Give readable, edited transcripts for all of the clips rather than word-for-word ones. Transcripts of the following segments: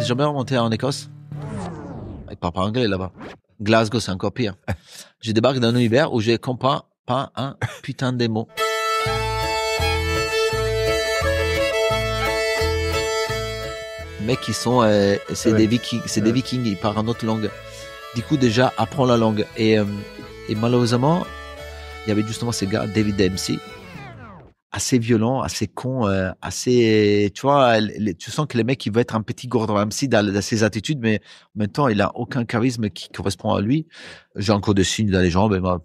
jamais remonté en Écosse? Il parle pas anglais là-bas. Glasgow, c'est encore pire. Je débarque dans un univers où je comprends pas un putain de mots. Les mecs qui sont, c'est des Vikings, ils parlent en autre langue. Du coup, déjà, apprends la langue. Et malheureusement, il y avait justement ces gars, David Dempsey, assez violent, assez con, assez, tu vois, tu sens que les mecs, ils veulent être un petit Gordon Ramsay dans ses attitudes, mais en même temps, il a aucun charisme qui correspond à lui. J'ai encore des signes dans les jambes, il m'a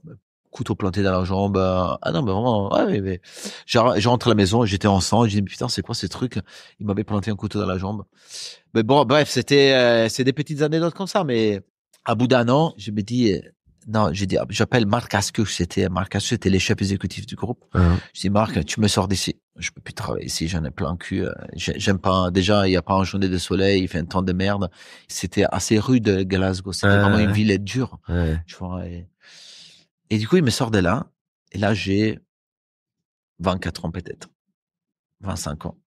couteau planté dans la jambe. Ah non, mais vraiment, ouais, mais je rentre à la maison, j'étais en sang, je dis, putain, c'est quoi ces trucs? Il m'avait planté un couteau dans la jambe. Mais bon, bref, c'est des petites anecdotes comme ça, mais à bout d'un an, je me dis, non, j'ai dit, j'appelle Marc Askew, c'était les chefs exécutifs du groupe. Je dis, Marc, tu me sors d'ici. Je peux plus travailler ici, j'en ai plein le cul. J'aime pas, déjà, il y a pas une journée de soleil, il fait un temps de merde. C'était assez rude, Glasgow. C'était vraiment une ville dure. Tu vois, et du coup, il me sort de là. Et là, j'ai 24 ans peut-être. 25 ans.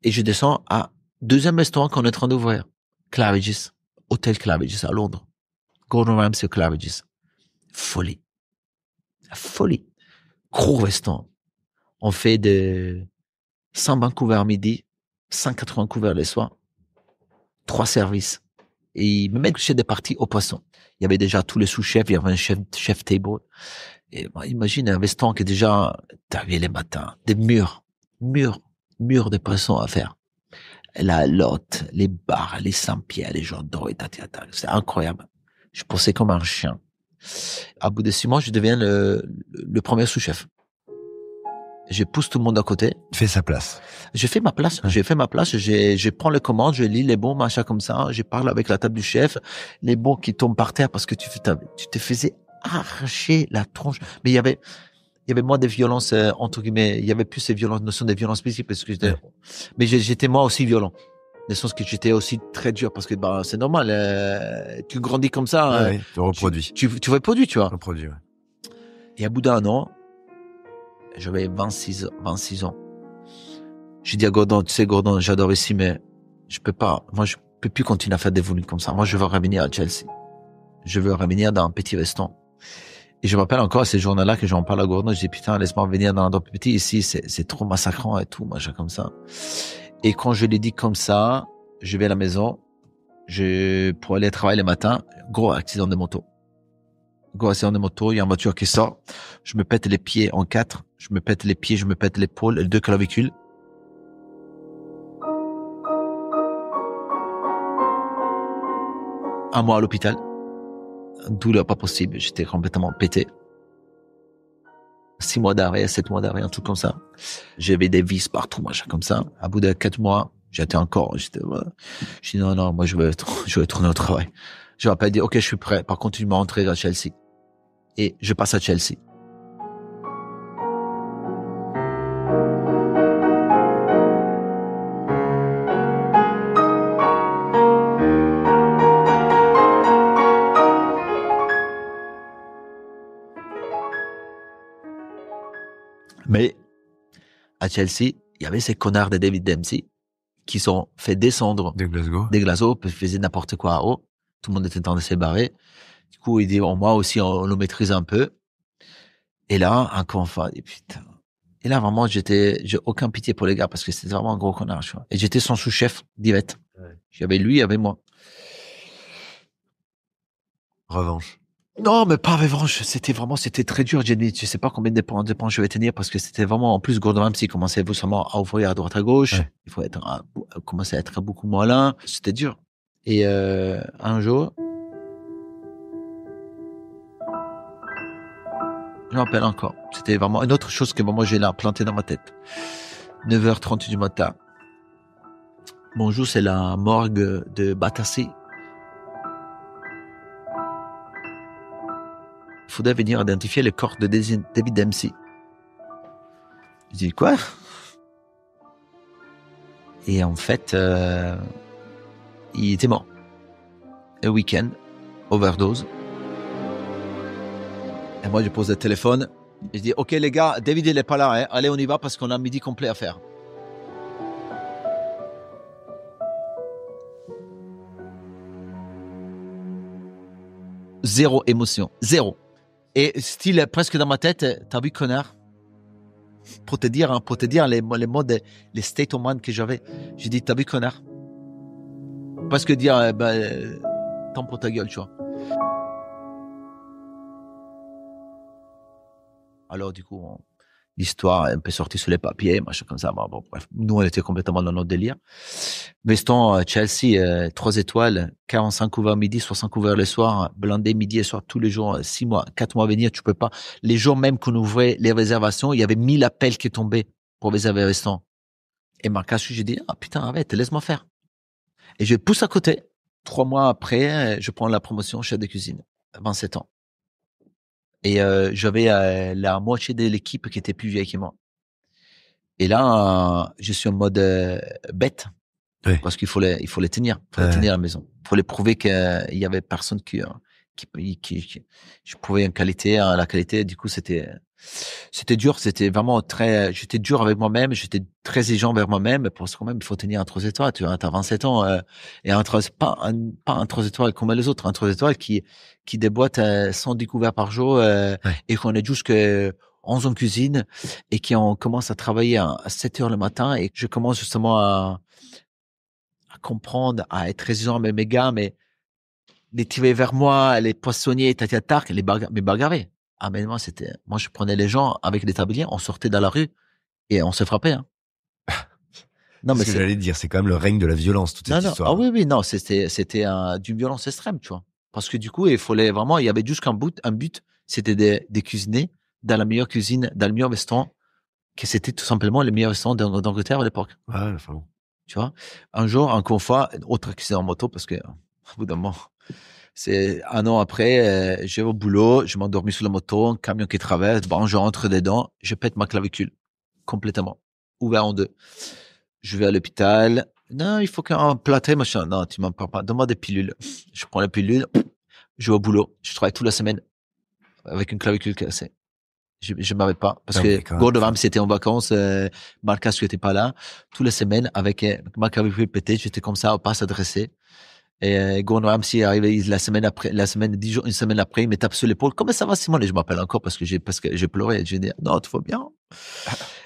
Et je descends à deuxième restaurant qu'on est en train d'ouvrir. Claridge's. Hôtel Claridge's à Londres. Gordon Ramsay au Claridge's. Folie. Gros restaurant. On fait de 120 couverts midi, 180 couverts le soir. 3 services. Et ils me mettent chez des parties au poisson. Il y avait déjà tous les sous-chefs, il y avait un chef table. Et imagine un restaurant qui est déjà, t'avais les matins, des murs de poissons à faire. La lotte, les bars, les Saint-Pierre, les gens dorés, c'est incroyable. Je pensais comme un chien. À bout de 6 mois, je deviens le premier sous-chef. Je pousse tout le monde à côté. Fais sa place. J'ai fait ma place. Je prends les commandes, je lis les bons, machin comme ça. Je parle avec la table du chef. Les bons qui tombent par terre parce que tu te faisais arracher la tronche. Mais il y avait moins de violence, entre guillemets. Il y avait plus ces violences, notion de violence physique parce que mais j'étais moi aussi violent. De sens que j'étais aussi très dur parce que, c'est normal, tu grandis comme ça. Oui, tu reproduis. Tu reproduis, tu vois. Reproduis, ouais. Et à bout d'un an, j'avais 26 ans. J'ai dit à Gordon, tu sais, Gordon, j'adore ici, mais je peux pas. Moi, je peux plus continuer à faire des volumes comme ça. Moi, je veux revenir à Chelsea. Je veux revenir dans un petit restaurant. Et je me rappelle encore ces journées-là que j'en parle à Gordon. Je dis, putain, laisse-moi revenir dans un endroit plus petit. Ici, c'est trop massacrant et tout, machin comme ça. Et quand je l'ai dit comme ça, je vais à la maison, pour aller travailler le matin, gros accident de moto. Il y a une voiture qui sort, je me pète les pieds en 4, je me pète les pieds, je me pète l'épaule, les 2 clavicules. Un mois à l'hôpital. Douleur pas possible, j'étais complètement pété. 6 mois d'arrêt, 7 mois d'arrêt, un truc comme ça. J'avais des vis partout, machin comme ça. À bout de 4 mois, j'ai dit non, moi je veux retourner au travail. Je vais pas dire, ok, je suis prêt. Par contre, tu m'as rentré à Chelsea. Et je passe à Chelsea. Mais à Chelsea, il y avait ces connards de David Dempsey qui sont fait descendre de Glasgow, faisaient n'importe quoi à haut. Tout le monde était en train de se barrer. Du coup, il dit, moi aussi, on le maîtrise un peu. Et là, encore une fois, putain. Et là, vraiment, j'ai aucun pitié pour les gars parce que c'était vraiment un gros connard, tu vois. Et j'étais son sous-chef direct. Ouais. J'avais lui, il y avait moi. Revanche. Non, mais pas revanche. C'était très dur. J'ai dit, je sais pas combien de points je vais tenir parce que c'était vraiment, en plus, Gordon Ramsay commençait vraiment à ouvrir à droite à gauche. Ouais. Il faut commencer à être beaucoup malin. C'était dur. Et, un jour, je me rappelle encore. C'était vraiment une autre chose que moi j'ai là planté dans ma tête. 9h30 du matin. Bonjour, c'est la morgue de Battersea. Il faudrait venir identifier le corps de David Dempsey. Je dis quoi? Et en fait, il était mort. Un week-end, overdose. Et moi, je pose le téléphone. Et je dis, ok les gars, David il est pas là. Hein. Allez, on y va parce qu'on a midi complet à faire. Zéro émotion. Zéro. Et style, presque dans ma tête, t'as vu, connard? Pour te dire les modes, les state of mind que j'avais. J'ai dit, t'as vu, connard? Presque dire, tant pour ta gueule, tu vois. Alors, du coup, l'histoire est un peu sortie sur les papiers, machin comme ça. Bon, bref. Nous, on était complètement dans notre délire. Veston, Chelsea, 3 étoiles, 45 couverts midi, 60 couverts le soir, blindé midi et soir tous les jours, 6 mois, 4 mois à venir, tu peux pas. Les jours même qu'on ouvrait les réservations, il y avait 1000 appels qui tombaient pour réserver Veston. Et Marcassu, j'ai dit, ah putain, arrête, laisse-moi faire. Et je pousse à côté. 3 mois après, je prends la promotion chef de cuisine, 27 ans. Et j'avais la moitié de l'équipe qui était plus vieille que moi. Et là, je suis en mode bête. Oui. Parce qu'il faut les tenir. Il faut les tenir à la maison. Il faut les prouver qu'il y avait personne qui je prouvais une qualité, la qualité. Du coup, c'était dur. C'était vraiment j'étais dur avec moi-même. J'étais très exigeant vers moi-même. Parce que quand même, il faut tenir un 3 étoiles. Tu vois, t'as 27 ans, et pas un 3 étoiles comme les autres. Un 3 étoiles qui déboîte 110 couverts par jour, et qu'on est jusque 11 en cuisine, et on commence à travailler à 7 heures le matin, et je commence justement à comprendre, à être exigeant avec mes gars, mais les tirer vers moi, les poissonniers, les bagarrer. Ah, mais moi, je prenais les gens avec des tabliers, on sortait dans la rue et on se frappait, hein. Non, mais ce que j'allais dire, c'est quand même le règne de la violence, toute cette histoire. Ah oui, non, c'était d'une violence extrême, tu vois. Parce que du coup, il y avait juste un but, c'était de cuisiner dans la meilleure cuisine, dans le meilleur restaurant, que c'était tout simplement le meilleur restaurant d'Angleterre à l'époque. Ouais, enfin bon. Tu vois, un jour, encore une fois, autre accident en moto, parce que, au bout d'un moment, c'est un an après, je vais au boulot, je m'endormis sur la moto, un camion qui traverse, je rentre dedans, je pète ma clavicule. Complètement. Ouvert en deux. Je vais à l'hôpital. Non, il faut qu'un plâtré, machin. Non, tu m'en parles pas. Donne-moi des pilules. Je prends la pilule, je vais au boulot. Je travaille toute la semaine avec une clavicule cassée. Je m'arrête pas parce que Gordon Ramsay était en vacances, Marcassu était pas là. Toutes les semaines avec ma clavicule pétée, j'étais comme ça, pas s'adresser. Et Gordon Ramsay est arrivé une semaine après, il me tape sur l'épaule. Comment ça va, Simon? Et je m'appelle encore parce que j'ai pleuré. J'ai dit non, tout va bien.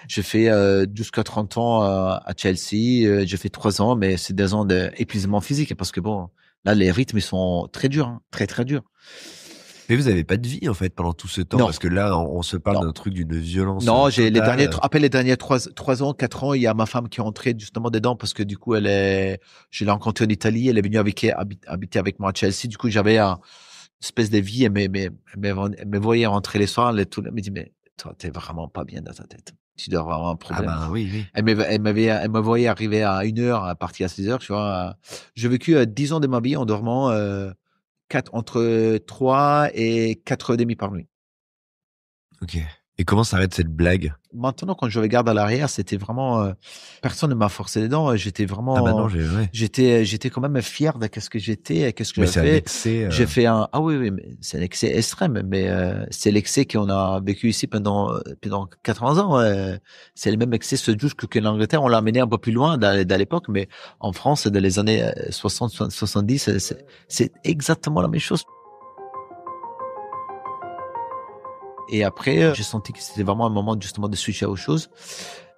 J'ai fait jusqu'à 30 ans à Chelsea. J'ai fait 3 ans, mais c'est 2 ans d'épuisement physique parce que bon, là les rythmes ils sont très durs, hein, très très durs. Mais vous avez pas de vie, en fait, pendant tout ce temps. Non. Parce que là, on se parle d'un truc d'une violence. Non, après les derniers 3 ans, 4 ans, il y a ma femme qui est rentrée justement dedans parce que du coup, je l'ai rencontrée en Italie, elle est venue habiter avec moi à Chelsea. Du coup, j'avais une espèce de vie, elle me voyait rentrer les soirs, elle me dit, mais toi, t'es vraiment pas bien dans ta tête. Tu dois avoir un problème. Ah, oui. Elle me voyait arriver à 1h, à partir à 6h, tu vois. J'ai vécu 10 ans de ma vie en dormant, entre 3 et 4 heures et demie par nuit. Ok. Et comment s'arrête cette blague? Maintenant, quand je regarde à l'arrière, c'était vraiment, personne ne m'a forcé les dents. J'étais vraiment, j'étais quand même fier de ce que j'étais, qu'est-ce que j'avais fait. J'ai fait ah oui, mais c'est un excès extrême, mais c'est l'excès qu'on a vécu ici pendant 80 ans. C'est le même excès, c'est juste que l'Angleterre, on l'a amené un peu plus loin dans l'époque, mais en France, dans les années 60, 70, c'est exactement la même chose. Et après, j'ai senti que c'était vraiment un moment justement de switcher à autre chose.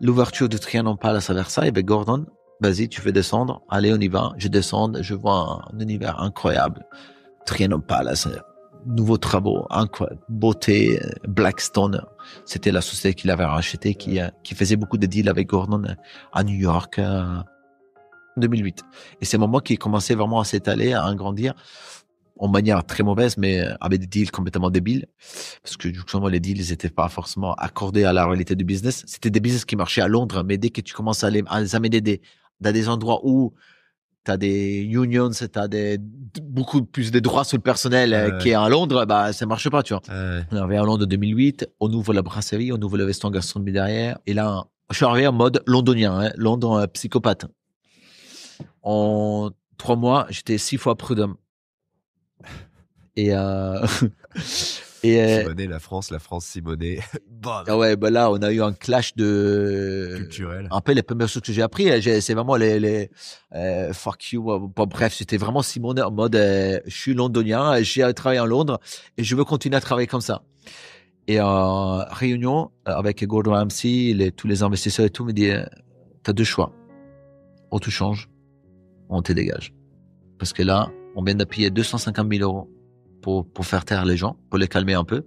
L'ouverture de Trianon Palace à Versailles, avec Gordon, vas-y, tu veux descendre, allez, on y va. Je descends, je vois un univers incroyable. Trianon Palace, nouveaux travaux, incroyable, beauté, Blackstone. C'était la société qu'il avait rachetée, qui faisait beaucoup de deals avec Gordon à New York, en 2008. Et c'est un moment qui commençait vraiment à s'étaler, à grandir. En manière très mauvaise, mais avec des deals complètement débiles. Parce que justement, les deals, ils n'étaient pas forcément accordés à la réalité du business. C'était des business qui marchaient à Londres, mais dès que tu commences à les amener dans des endroits où tu as des unions, tu as beaucoup plus de droits sur le personnel qui est à Londres, ça marche pas, tu vois. On est arrivé à Londres en 2008, on ouvre la brasserie, on ouvre le restaurant gastronomie derrière. Et là, je suis arrivé en mode londonien, hein, London psychopathe. En 3 mois, j'étais 6 fois prud'homme. Et Et Simonet, la France, Simonet. Bon, ouais, bah là, on a eu un clash culturel. Un peu les premières choses que j'ai appris, c'est vraiment les fuck you. Bon, bref, c'était vraiment Simonet en mode, je suis londonien, j'ai travaillé en Londres et je veux continuer à travailler comme ça. Et en réunion avec Gordon Ramsay, tous les investisseurs et tout, me dit, t'as deux choix. On te change, on te dégage. Parce que là, on vient de payer 250 000 euros pour faire taire les gens, pour les calmer un peu.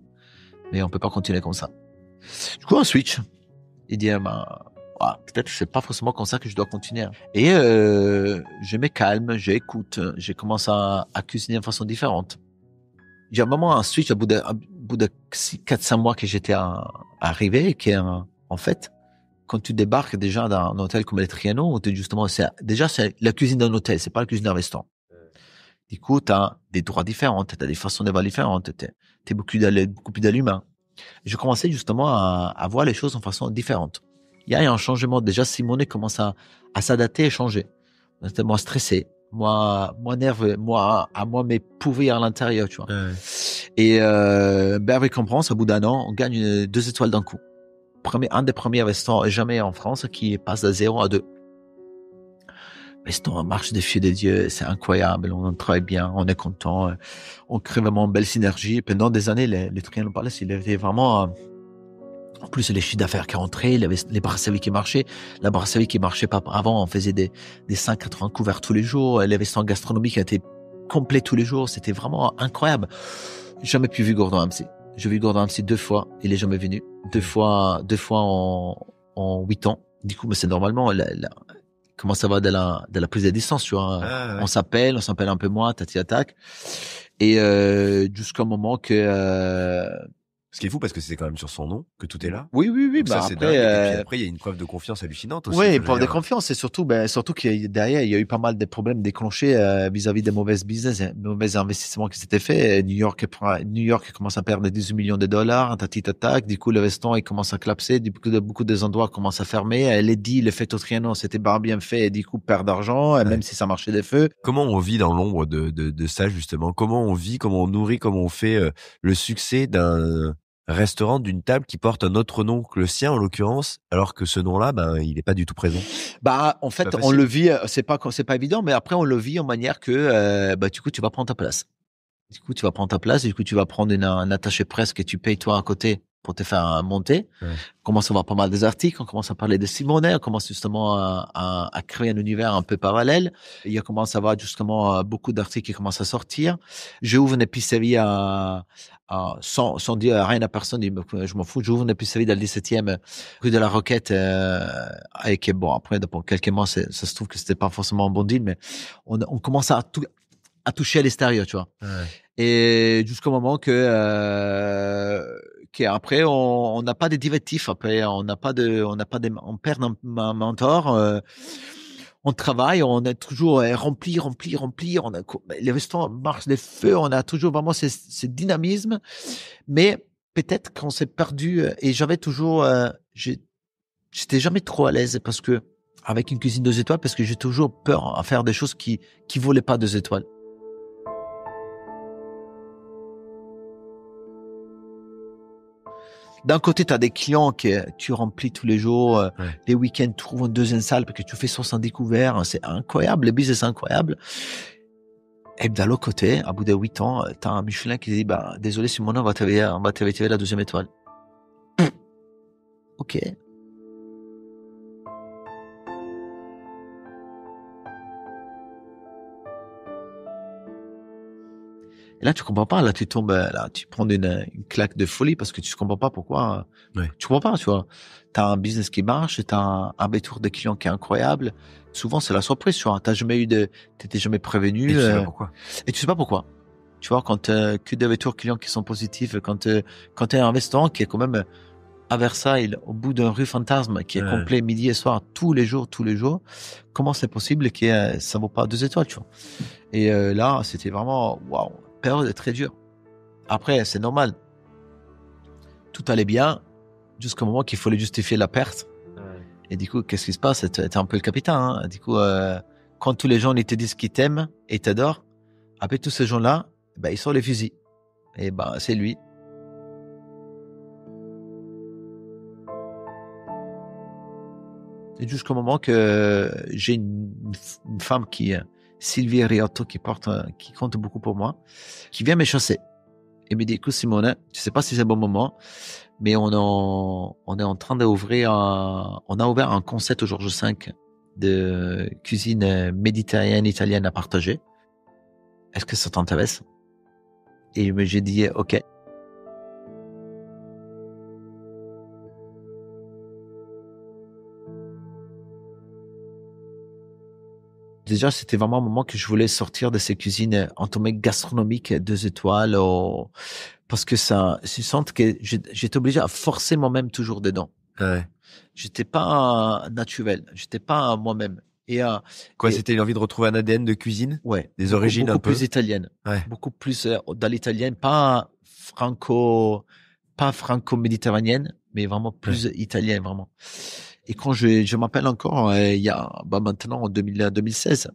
Mais on peut pas continuer comme ça. Du coup, on switch. Il dit, peut-être c'est pas forcément comme ça que je dois continuer. Et je me calme, j'écoute, j'ai commencé à cuisiner de façon différente. J'ai vraiment un switch au bout de 4-5 mois que j'étais arrivé, qui est en fait, quand tu débarques déjà dans un hôtel comme les Trianon, où justement, c'est la cuisine d'un hôtel, c'est pas la cuisine d'un restaurant. Du coup, t'as des droits différents, t'as des façons de voir différentes, t'es beaucoup plus d'humain. Je commençais justement à voir les choses en façon différente. Il y a un changement. Déjà, Simonet commence à s'adapter et changer. Moi stressé, moi nerveux, moi me pourrir à l'intérieur, tu vois. Ouais. Et avec Comprence, au bout d'un an, on gagne 2 étoiles d'un coup. Un des premiers restaurants jamais en France qui passe de 0 à 2. Restaurant marche des fieux des dieux, c'est incroyable, on travaille bien, on est content, on crée vraiment une belle synergie. Pendant des années, les Trianon Palace, il avait vraiment, en plus les chiffres d'affaires qui rentraient, il y avait les brasseries qui marchaient. La brasserie qui marchait pas avant, on faisait des 580 couverts tous les jours, les restaurants gastronomiques étaient complets tous les jours, c'était vraiment incroyable. J'ai jamais pu voir Gordon Ramsay. J'ai vu Gordon Ramsay 2 fois, il est jamais venu. 2 fois en 8 ans. Du coup, mais c'est normalement comment ça va de la prise de distance, tu vois. Ouais. On s'appelle un peu moins, tati attaque. Et jusqu'au moment que ce qui est fou parce que c'est quand même sur son nom que tout est là. Oui. Donc bah ça, après, et puis après, il y a une preuve de confiance hallucinante aussi. Oui, une preuve de confiance et surtout qu'il derrière, il y a eu pas mal de problèmes déclenchés vis-à-vis des mauvais investissements qui s'étaient faits. New York commence à perdre 18 millions de dollars, tati tac. Du coup, le restaurant il commence à collapser. Beaucoup des endroits commencent à fermer. Les deals, les fêtes au Trianon, c'était bien fait et du coup perd d'argent, ouais. Même si ça marchait des feux. Comment on vit dans l'ombre de ça justement? Comment on vit, comment on nourrit, comment on fait le succès d'un restaurant d'une table qui porte un autre nom que le sien en l'occurrence, alors que ce nom-là, il est pas du tout présent. En fait, on le vit, c'est pas évident, mais après on le vit en manière que du coup tu vas prendre ta place. Du coup tu vas prendre un attaché presse que tu payes toi à côté pour te faire monter. Ouais. On commence à voir pas mal des articles, on commence à parler de Simonet, on commence justement à créer un univers un peu parallèle. Il commence à avoir justement beaucoup d'articles qui commencent à sortir. J'ouvre une épicerie sans dire rien à personne, je m'en fous, j'ouvre une épicerie dans le 17e rue de la Roquette, avec après, pour quelques mois, ça se trouve que c'était pas forcément un bon deal, mais on commence à toucher à l'extérieur, tu vois. Ouais. Et jusqu'au moment qu'après on n'a pas de directives, après on perd un mentor. On travaille, on est toujours rempli. Les restaurants marchent des feux, on a toujours vraiment ce dynamisme. Mais peut-être qu'on s'est perdu et j'avais toujours, j'étais jamais trop à l'aise parce que avec une cuisine 2 étoiles, parce que j'ai toujours peur à faire des choses qui valaient pas 2 étoiles. D'un côté, tu as des clients que tu remplis tous les jours. Ouais. Les week-ends, tu trouves une deuxième salle parce que tu fais 70 couverts. C'est incroyable. Le business, c'est incroyable. Et d'un l'autre côté, à bout de 8 ans, tu as un Michelin qui dit, désolé, Simona, on va t'éveiller la 2e étoile. OK. Et là, tu comprends pas. Là, tu tombes, tu prends une claque de folie parce que tu comprends pas pourquoi. Ouais. Tu comprends pas, tu vois. T'as un business qui marche, t'as un retour des clients qui est incroyable. Souvent, c'est la surprise, tu vois. T'étais jamais prévenu. Et tu sais pas pourquoi. Et tu sais pas pourquoi. Tu vois, quand que des retours clients qui sont positifs, quand t'es un restaurant qui est quand même à Versailles, au bout d'un rue Fantasme, qui est complet midi et soir, tous les jours, comment c'est possible que ça vaut pas 2 étoiles, tu vois. Et là, c'était vraiment, waouh. Période est très dure. Après, c'est normal. Tout allait bien jusqu'au moment qu'il fallait justifier la perte. Ouais. Et du coup, qu'est-ce qui se passe? T'es un peu le capitaine. Hein. Du coup, quand tous les gens ils te disent qu'ils t'aiment et t'adorent, après tous ces gens-là, ils sortent les fusils. Et c'est lui. jusqu'au moment que j'ai une femme Sylvie Riotto, qui compte beaucoup pour moi, qui vient me chasser. Et me dit, écoute, Simone, je sais pas si c'est le bon moment, mais on est en train on a ouvert un concept au Georges V de cuisine méditerranéenne, italienne à partager. Est-ce que ça t'intéresse? Et j'ai dit, OK. Déjà, c'était vraiment un moment que je voulais sortir de ces cuisines entourées gastronomiques 2 étoiles, parce que je sens que j'étais obligé à forcer moi-même toujours dedans. Ouais. J'étais pas naturel, j'étais pas moi-même. C'était une envie de retrouver un ADN de cuisine? Ouais. Des origines beaucoup un peu plus italienne. Ouais. Beaucoup plus dans l'italienne, pas franco-méditerranéenne, mais vraiment plus italienne, vraiment. Et quand je m'appelle encore, il y a, maintenant, en 2016,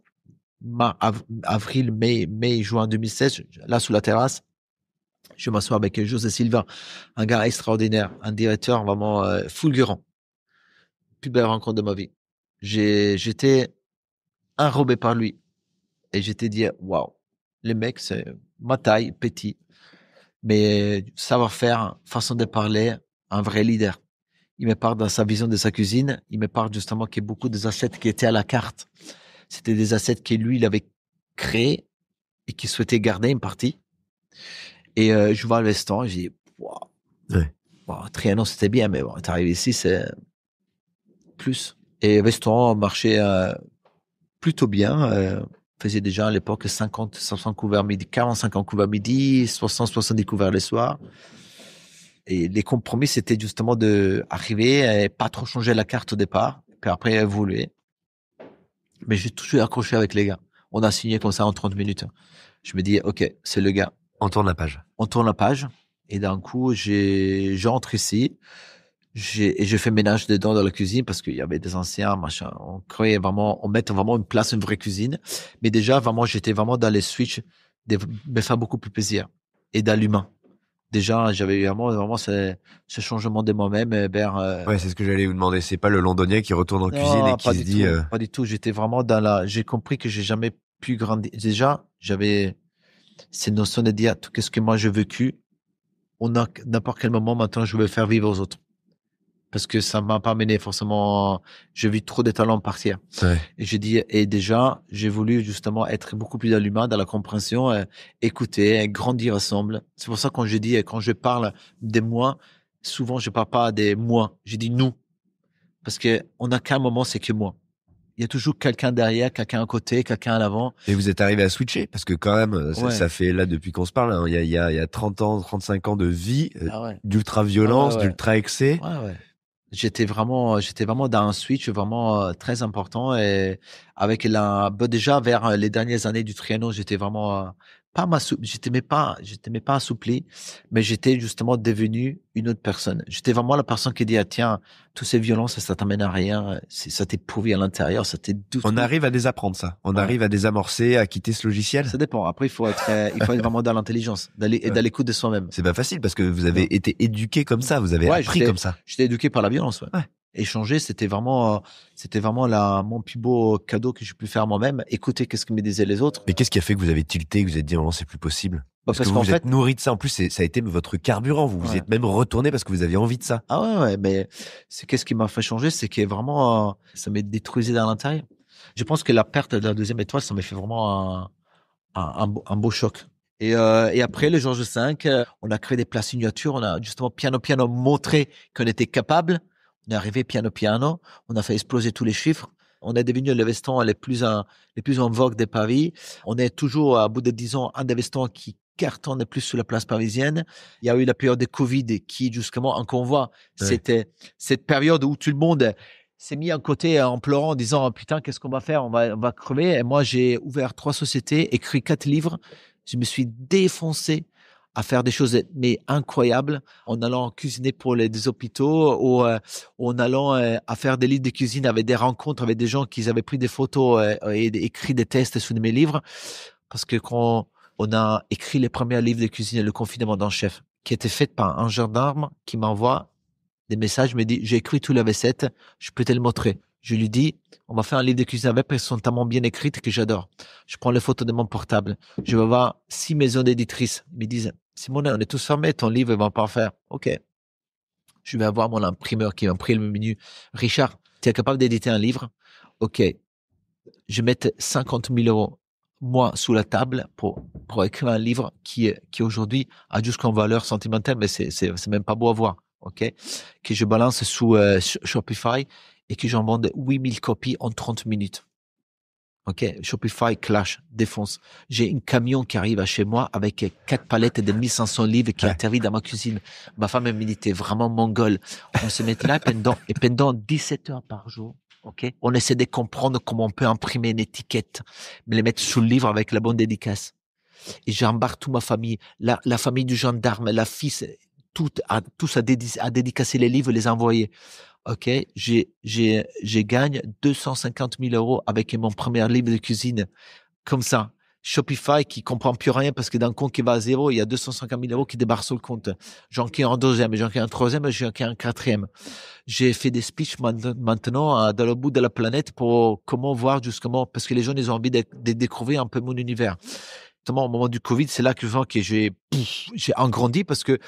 avril, mai, juin 2016, là, sous la terrasse, je m'assois avec José Silva, un gars extraordinaire, un directeur vraiment fulgurant. Plus belle rencontre de ma vie. J'étais enrobé par lui. Et j'étais dit, waouh, le mec, c'est ma taille, petit, mais savoir-faire, façon de parler, un vrai leader. Il me parle dans sa vision de sa cuisine. Il me parle justement qu'il y a beaucoup des assiettes qui étaient à la carte. C'était des assiettes que lui, il avait créées et qu'il souhaitait garder une partie. Et je vois le restaurant, j'ai dit, waouh, Trianon, c'était bien, mais bon, t'arrives ici, c'est plus. Et le restaurant marchait plutôt bien. Faisait déjà à l'époque 50, 60 couverts midi, 40-50 couverts midi, 60, 70 couverts le soir. Et les compromis, c'était justement de arriver et pas trop changer la carte au départ, puis après évoluer. Mais j'ai toujours accroché avec les gars. On a signé comme ça en 30 minutes. Je me dis, OK, c'est le gars. On tourne la page. On tourne la page. Et d'un coup, j'entre ici. Et je fais ménage dedans dans la cuisine parce qu'il y avait des anciens, machin. On créait vraiment, on mettait vraiment une place, une vraie cuisine. Mais déjà, vraiment, j'étais vraiment dans les switches de me faire beaucoup plus plaisir et dans l'humain. Déjà, j'avais vraiment ce changement de moi-même vers. Ouais, c'est ce que j'allais vous demander. C'est pas le Londonien qui retourne en cuisine et qui se dit. Pas du tout. J'étais vraiment j'ai compris que j'ai jamais pu grandir. Déjà, j'avais cette notion de dire tout ce que moi j'ai vécu. N'importe quel moment maintenant, je veux faire vivre aux autres. Parce que ça m'a pas amené forcément, j'ai vu trop de talents partir. Ouais. Et j'ai dit, et déjà, j'ai voulu justement être beaucoup plus dans l'humain, dans la compréhension, écouter, grandir ensemble. C'est pour ça que quand je parle des moi, souvent je parle pas des moi, je dis nous. Parce que on n'a qu'un moment, c'est que moi. Il y a toujours quelqu'un derrière, quelqu'un à côté, quelqu'un à l'avant. Et vous êtes arrivé à switcher? Parce que quand même, ça fait là, depuis qu'on se parle, hein, il y a 30 ans, 35 ans de vie, d'ultra-violence, d'ultra-excès. Ouais. J'étais vraiment dans un switch vraiment très important et avec déjà vers les dernières années du Trianon, j'étais vraiment j'étais pas assoupli, mais j'étais justement devenu une autre personne. J'étais vraiment la personne qui dit, ah, tiens, toutes ces violences, ça t'amène à rien, ça t'est pourri à l'intérieur, ça t'est tout. On arrive à désapprendre ça. On arrive à désamorcer, à quitter ce logiciel. Ça dépend. Après, il faut être vraiment dans l'intelligence, et dans l'écoute de soi-même. C'est pas facile parce que vous avez été éduqué comme ça, vous avez appris comme ça. J'étais éduqué par la violence, ouais. Échanger, c'était vraiment mon plus beau cadeau que j'ai pu faire moi-même. Écouter qu'est-ce que me disaient les autres. Mais qu'est-ce qui a fait que vous avez tilté, que vous êtes dit, non, c'est plus possible? Parce que vous êtes nourri de ça. En plus, ça a été votre carburant. Vous vous êtes même retourné parce que vous aviez envie de ça. Ah ouais, mais qu'est-ce qui m'a fait changer, c'est que vraiment, ça m'a détruisé dans l'intérieur. Je pense que la perte de la deuxième étoile, ça m'a fait vraiment un beau choc. Et après, le Georges V, on a créé des plats signatures. On a justement piano montré qu'on était capable. On est arrivé piano. On a fait exploser tous les chiffres. On est devenu le restaurant les plus en vogue de Paris. On est toujours, à bout de 10 ans, un des restaurants qui cartonne le plus sur la place parisienne. Il y a eu la période de Covid qui, justement, encore on voit, c'était cette période où tout le monde s'est mis à côté en pleurant, en disant, putain, qu'est-ce qu'on va faire? On va crever. Et moi, j'ai ouvert 3 sociétés, écrit 4 livres. Je me suis défoncé à faire des choses mais incroyables, en allant cuisiner pour des hôpitaux ou en allant à faire des livres de cuisine avec des rencontres avec des gens qui avaient pris des photos et écrit des tests sous mes livres. Parce que quand on a écrit les premiers livres de cuisine, le confinement d'un chef, qui était fait par un gendarme qui m'envoie des messages, me dit, j'ai écrit toutes les recettes, je peux te le montrer. Je lui dis, on va faire un livre de cuisine avec parce qu'elles sont tellement bien écrites que j'adore. Je prends les photos de mon portable. Je vais voir 6 maisons d'éditrices. Ils me disent, Simone, on est tous fermés, ton livre, il va pas faire. OK. Je vais avoir mon imprimeur qui m'imprime le menu. Richard, tu es capable d'éditer un livre? OK. Je vais mettre 50 000 euros, moi, sous la table pour écrire un livre qui aujourd'hui a jusqu'en valeur sentimentale, mais c'est même pas beau à voir. OK. Que je balance sous Shopify et que j'en vende 8000 copies en 30 minutes. OK. Shopify clash, défonce. J'ai un camion qui arrive à chez moi avec 4 palettes de 1500 livres qui atterrit dans ma cuisine. Ma femme me dit, t'es vraiment mongol. On se met là pendant 17 heures par jour. OK. On essaie de comprendre comment on peut imprimer une étiquette, mais les mettre sous le livre avec la bonne dédicace. Et j'embarque toute ma famille, la famille du gendarme, la fille, tous à dédicacer les livres, les envoyer. OK, j'ai gagne 250 000 euros avec mon premier livre de cuisine. Comme ça. Shopify qui comprend plus rien parce que d'un compte qui va à zéro, il y a 250 000 euros qui débarquent sur le compte. J'en ai un deuxième, j'en ai un troisième, j'en ai un quatrième. J'ai fait des speeches maintenant dans le bout de la planète pour comment voir justement, parce que les gens, ils ont envie de découvrir un peu mon univers. Notamment au moment du Covid, c'est là que je vois que j'ai engrandi parce que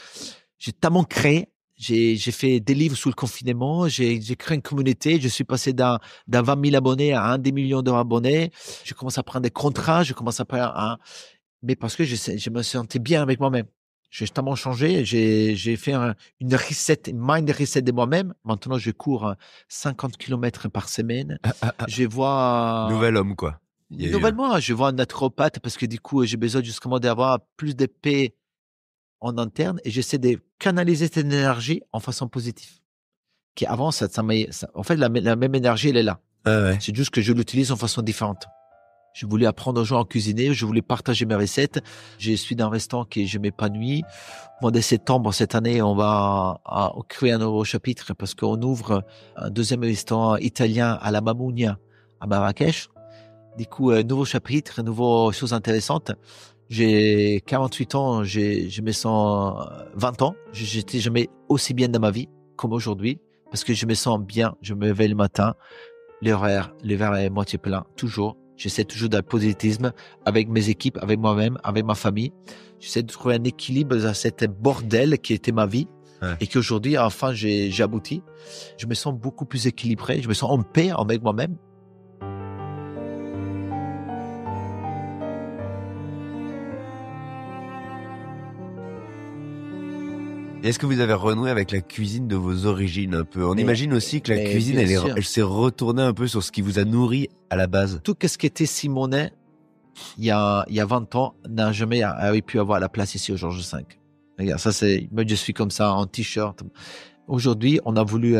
j'ai tellement créé. J'ai fait des livres sous le confinement, j'ai créé une communauté, je suis passé d'un 20 000 abonnés à 1 million d'abonnés, je commence à prendre des contrats, je commence à prendre mais parce que je me sentais bien avec moi-même. J'ai tellement changé, j'ai fait une mind reset de moi-même. Maintenant, je cours 50 km par semaine. Je vois Nouvel homme, quoi. nouvellement, je vois un naturopathe parce que du coup, j'ai besoin justement d'avoir plus de paix en interne et j'essaie de canaliser cette énergie en façon positive. Qui avant, en fait, la même énergie, elle est là. Ouais. C'est juste que je l'utilise en façon différente. Je voulais apprendre aux gens à cuisiner, je voulais partager mes recettes. Je suis dans un restaurant qui je m'épanouis. Au mois de septembre, cette année, on va créer un nouveau chapitre parce qu'on ouvre un deuxième restaurant italien à la Mamounia, à Marrakech. Du coup, nouveau chapitre, nouveau choses intéressantes. J'ai 48 ans, je me sens 20 ans. J'étais jamais aussi bien dans ma vie comme aujourd'hui parce que je me sens bien. Je me réveille le matin, le verre est moitié plein, toujours. J'essaie toujours d'avoir positivisme avec mes équipes, avec moi-même, avec ma famille. J'essaie de trouver un équilibre dans cette bordel qui était ma vie et qu'aujourd'hui, enfin, j'ai abouti. Je me sens beaucoup plus équilibré. Je me sens en paix avec moi-même. Est-ce que vous avez renoué avec la cuisine de vos origines un peu? On imagine aussi que la cuisine, elle s'est retournée un peu sur ce qui vous a nourri à la base. Tout ce qui était Simonet, il y a 20 ans, n'a jamais pu avoir la place ici au Georges V. Regarde, ça c'est, moi je suis comme ça, en t-shirt. Aujourd'hui, on a voulu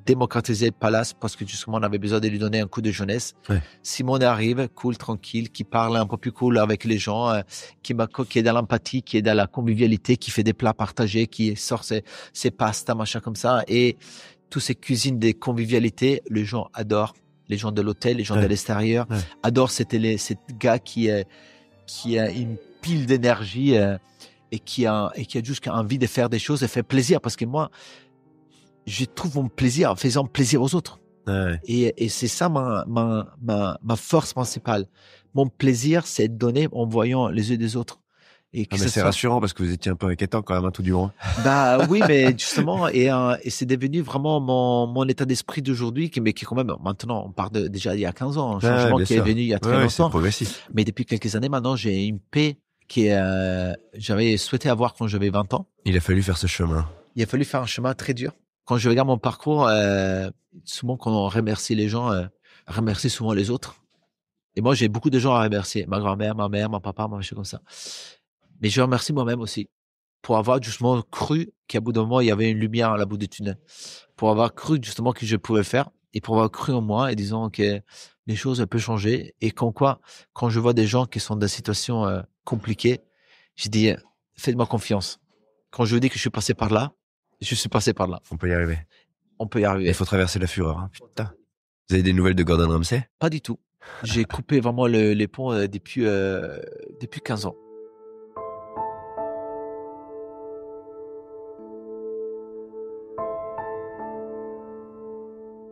démocratiser le palace parce que justement, on avait besoin de lui donner un coup de jeunesse. Simone arrive, cool, tranquille, qui parle un peu plus cool avec les gens, qui est dans l'empathie, qui est dans la convivialité, qui fait des plats partagés, qui sort ses pastas, machin comme ça. Et toutes ces cuisines de convivialité, les gens adorent. Les gens de l'hôtel, les gens de l'extérieur adorent ces gars qui a une pile d'énergie et qui a juste envie de faire des choses et faire plaisir. Parce que moi, je trouve mon plaisir en faisant plaisir aux autres. Et c'est ça ma force principale. Mon plaisir, c'est de donner en voyant les yeux des autres. Et mais c'est rassurant parce que vous étiez un peu inquiétant quand même, hein, tout du moins. Bah oui, mais justement, et c'est devenu vraiment mon état d'esprit d'aujourd'hui, qui quand même, maintenant, on parle déjà il y a 15 ans, un changement qui est venu il y a très longtemps. C'est progressif. Mais depuis quelques années maintenant, j'ai une paix j'avais souhaité avoir quand j'avais 20 ans. Il a fallu faire ce chemin. Il a fallu faire un chemin très dur. Quand je regarde mon parcours, souvent quand on remercie les gens, remercie souvent les autres. Et moi, j'ai beaucoup de gens à remercier. Ma grand-mère, ma mère, mon papa, ma chose comme ça. Mais je remercie moi-même aussi pour avoir justement cru qu'à bout d'un moment, il y avait une lumière à la bout du tunnel. Pour avoir cru justement que je pouvais faire et pour avoir cru en moi et disant que les choses peuvent changer. Et quand je vois des gens qui sont dans des situations compliquées, je dis, faites-moi confiance. Quand je vous dis que je suis passé par là, je suis passé par là. On peut y arriver. On peut y arriver. Il faut traverser la fureur. Hein. Putain. Vous avez des nouvelles de Gordon Ramsay? Pas du tout. J'ai coupé vraiment les ponts depuis 15 ans.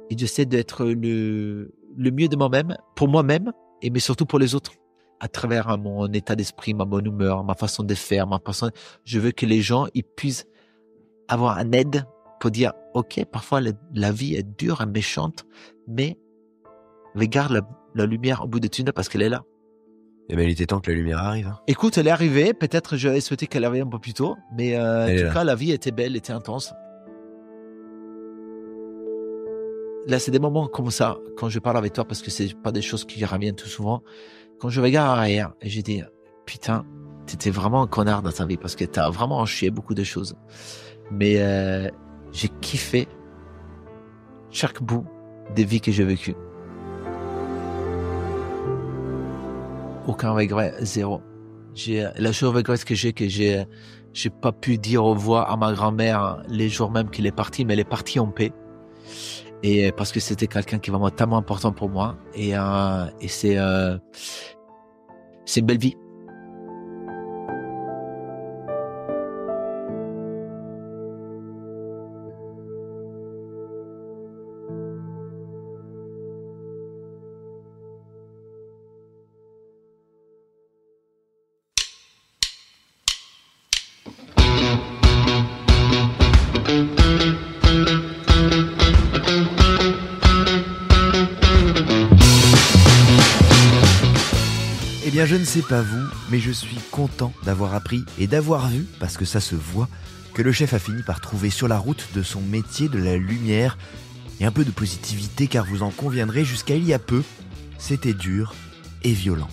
Et j'essaie d'être le mieux de moi-même, pour moi-même, mais surtout pour les autres. À travers mon état d'esprit, ma bonne humeur, ma façon de faire, je veux que les gens ils puissent avoir un aide pour dire, ok, parfois la vie est dure et méchante, mais regarde la lumière au bout du tunnel parce qu'elle est là. Et ben, il était temps que la lumière arrive. Hein. Écoute, elle est arrivée. Peut-être j'aurais souhaité qu'elle arrive un peu plus tôt, mais en tout cas, la vie était belle, était intense. Là, c'est des moments comme ça, quand je parle avec toi, parce que c'est pas des choses qui reviennent tout souvent. Quand je regarde en arrière, et j'ai dit, putain, t'étais vraiment un connard dans ta vie, parce que t'as vraiment enchié beaucoup de choses. Mais j'ai kiffé chaque bout des vies que j'ai vécues. Aucun regret, zéro. La seule regret que j'ai pas pu dire au revoir à ma grand-mère les jours même qu'il est parti, mais elle est partie en paix. Et parce que c'était quelqu'un qui est vraiment tellement important pour moi. Et c'est une belle vie. Eh bien, je ne sais pas vous, mais je suis content d'avoir appris et d'avoir vu, parce que ça se voit, que le chef a fini par trouver sur la route de son métier de la lumière et un peu de positivité, car vous en conviendrez, jusqu'à il y a peu, c'était dur et violent.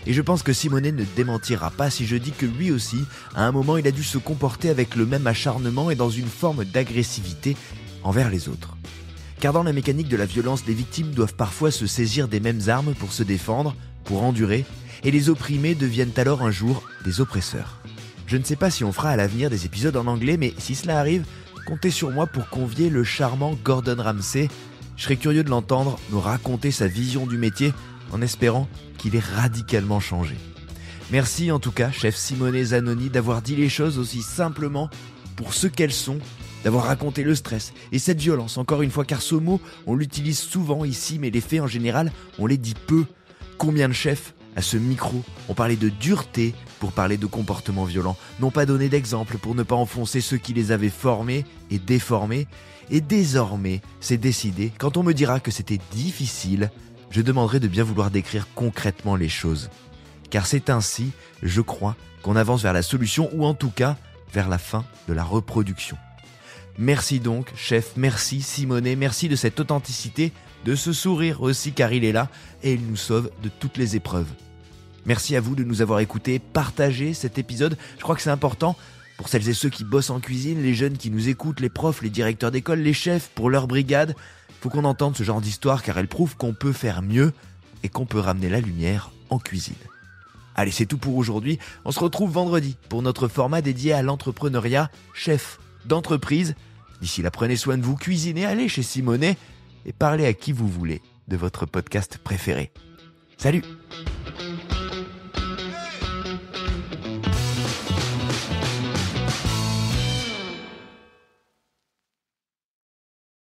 Et je pense que Simonet ne démentira pas si je dis que lui aussi, à un moment, il a dû se comporter avec le même acharnement et dans une forme d'agressivité envers les autres. Car dans la mécanique de la violence, les victimes doivent parfois se saisir des mêmes armes pour se défendre, pour endurer, et les opprimés deviennent alors un jour des oppresseurs. Je ne sais pas si on fera à l'avenir des épisodes en anglais, mais si cela arrive, comptez sur moi pour convier le charmant Gordon Ramsay. Je serais curieux de l'entendre nous raconter sa vision du métier, en espérant qu'il ait radicalement changé. Merci en tout cas, chef Simonet Zanoni, d'avoir dit les choses aussi simplement pour ce qu'elles sont, d'avoir raconté le stress et cette violence, encore une fois, car ce mot, on l'utilise souvent ici, mais les faits en général, on les dit peu. Combien de chefs à ce micro ont parlé de dureté pour parler de comportements violents, n'ont pas donné d'exemple pour ne pas enfoncer ceux qui les avaient formés et déformés, et désormais, c'est décidé, quand on me dira que c'était difficile, je demanderai de bien vouloir décrire concrètement les choses. Car c'est ainsi, je crois, qu'on avance vers la solution, ou en tout cas, vers la fin de la reproduction. Merci donc, chef, merci Simonet, merci de cette authenticité, de ce sourire aussi, car il est là, et il nous sauve de toutes les épreuves. Merci à vous de nous avoir écoutés, partagé cet épisode, je crois que c'est important, pour celles et ceux qui bossent en cuisine, les jeunes qui nous écoutent, les profs, les directeurs d'école, les chefs, pour leur brigade. Faut qu'on entende ce genre d'histoire car elles prouvent qu'on peut faire mieux et qu'on peut ramener la lumière en cuisine. Allez, c'est tout pour aujourd'hui. On se retrouve vendredi pour notre format dédié à l'entrepreneuriat chef d'entreprise. D'ici là, prenez soin de vous, cuisinez, allez chez Simonet et parlez à qui vous voulez de votre podcast préféré. Salut!